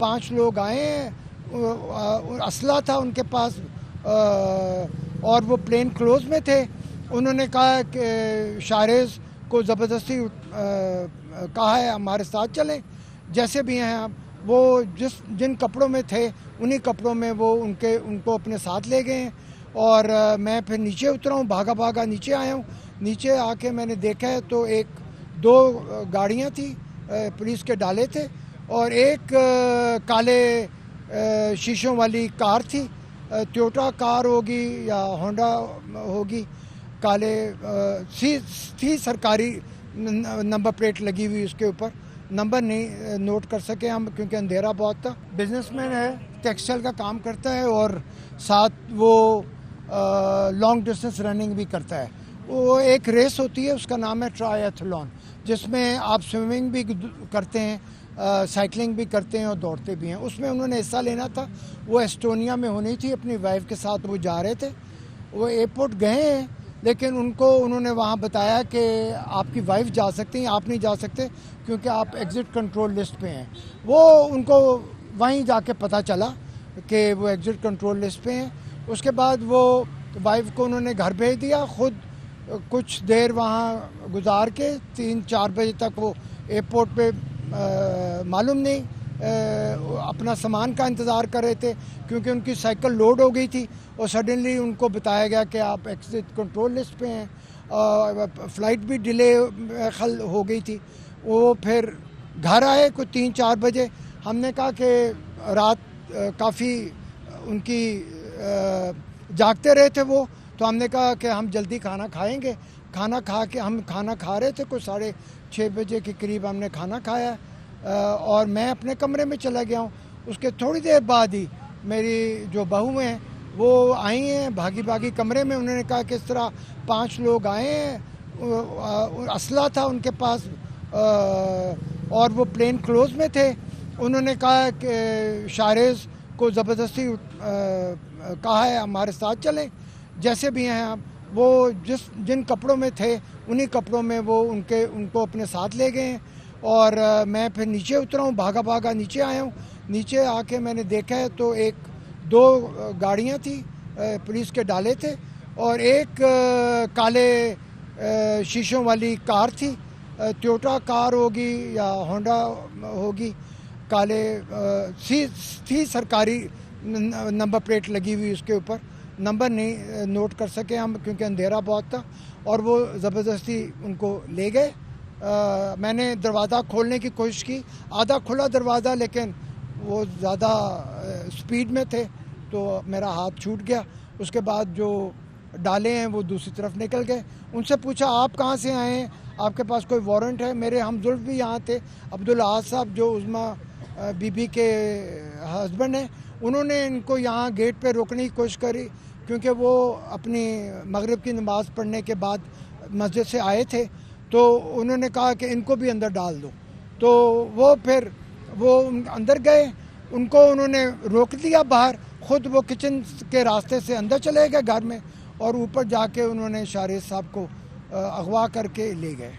5 لوگ آئے ہیں، اسلحہ تھا ان کے پاس اور وہ پلین کلوز میں تھے. انہوں نے کہا کہ شاہریز کو زبردستی کہا ہے ہمارے ساتھ چلیں جیسے بھی ہیں آپ. وہ جن کپڑوں میں تھے انہی کپڑوں میں وہ ان کو اپنے ساتھ لے گئے ہیں. اور میں پھر نیچے اترا ہوں، بھاگا نیچے آیا ہوں. نیچے آ کے میں نے دیکھا ہے تو 2 گاڑیاں تھیں، پولیس کے ڈالے تھے، اور ایک کالے شیشوں والی کار تھی. ٹویوٹا کار ہوگی یا ہونڈا ہوگی، کالے تھی، سرکاری نمبر پلیٹ لگی ہوئی اس کے اوپر. نمبر نہیں نوٹ کر سکے ہم کیونکہ اندھیرا بہت تھا. بزنس مین ہے، ٹیکسٹائل کا کام کرتا ہے اور ساتھ وہ لانگ ڈسٹینس رننگ بھی کرتا ہے. وہ ایک ریس ہوتی ہے، اس کا نام ہے ٹرائی ایتھلون، جس میں آپ سوئمنگ بھی کرتے ہیں، سائیکلنگ بھی کرتے ہیں اور دوڑتے بھی ہیں. اس میں انہوں نے حصہ لینا تھا. وہ ایسٹونیا میں ہونی تھی، اپنی وائف کے ساتھ وہ جا رہے تھے. وہ ایئرپورٹ گئے ہیں لیکن انہوں نے وہاں بتایا کہ آپ کی وائف جا سکتی ہیں، آپ نہیں جا سکتے کیونکہ آپ ایگزٹ کنٹرول لسٹ پہ ہیں. وہ ان کو وہیں جا کے پتہ چلا کہ وہ ایگزٹ کنٹرول لسٹ پہ ہیں. اس کے بعد وہ وائف کو انہوں نے گھر بھیج دیا. خود کچھ دیر وہاں گزار کے 3-4 بجے تک وہ ایئرپورٹ پہ معلوم نہیں اپنا سامان کا انتظار کر رہے تھے کیونکہ ان کی سائیکل لوڈ ہو گئی تھی اور سڈنلی ان کو بتایا گیا کہ آپ ایگزٹ کنٹرول لسٹ پہ ہیں. فلائٹ بھی ڈیلے ہو گئی تھی. وہ پھر گھر آئے کوئی 3-4 بجے. ہم نے کہا کہ رات کافی ان کی جاگتے رہے تھے وہ، تو ہم نے کہا کہ ہم جلدی کھانا کھائیں گے. ہم کھانا کھا رہے تھے، کوئی 6:30 بجے کے قریب ہم نے کھانا کھایا اور میں اپنے کمرے میں چلا گیا ہوں. اس کے تھوڑی دیر بعد ہی میری جو بہو ہیں وہ آئی ہیں بھاگی کمرے میں. انہوں نے کہا کہ اس طرح 5 لوگ آئے ہیں، اسلحہ تھا ان کے پاس اور وہ پلین کلوز میں تھے. انہوں نے کہا کہ شاہریز کو زبردستی کہا ہے ہمارے ساتھ چلیں جیسے بھی ہیں آپ. وہ جن کپڑوں میں تھے انہی کپڑوں میں وہ ان کو اپنے ساتھ لے گئے ہیں. اور میں پھر نیچے اترا ہوں، بھاگا نیچے آیا ہوں. نیچے آ کے میں نے دیکھا ہے تو 2 گاڑیاں تھیں، پولیس کے ڈالے تھے، اور ایک کالے شیشوں والی کار تھی. ٹویوٹا کار ہوگی یا ہونڈا ہوگی، کالے تھی، سرکاری نمبر پلیٹ لگی ہوئی اس کے اوپر. نمبر نہیں نوٹ کر سکے ہم کیونکہ اندھیرا بہت تھا، اور وہ زبردستی ان کو لے گئے. میں نے دروازہ کھولنے کی کوشش کی، آدھا کھلا دروازہ، لیکن وہ زیادہ سپیڈ میں تھے تو میرا ہاتھ چھوٹ گیا. اس کے بعد جو ڈالے ہیں وہ دوسری طرف نکل گئے. ان سے پوچھا آپ کہاں سے آئے ہیں، آپ کے پاس کوئی وارنٹ ہے؟ میرے ہمزلف بھی یہاں تھے، عبدالعاظ صاحب جو عظمیٰ بی بی کے ہسبینڈ ہیں. انہوں نے ان کو یہاں گیٹ پہ روکنے کی کوشش کری کیونکہ وہ اپنی مغرب کی نماز پڑھنے کے بعد مسجد سے آئے تھے. تو انہوں نے کہا کہ ان کو بھی اندر ڈال دو. تو وہ پھر اندر گئے، ان کو انہوں نے روک دیا باہر. خود وہ کچن کے راستے سے اندر چلے گئے گھر میں، اور اوپر جا کے انہوں نے شاہریز صاحب کو اغوا کر کے لے گئے.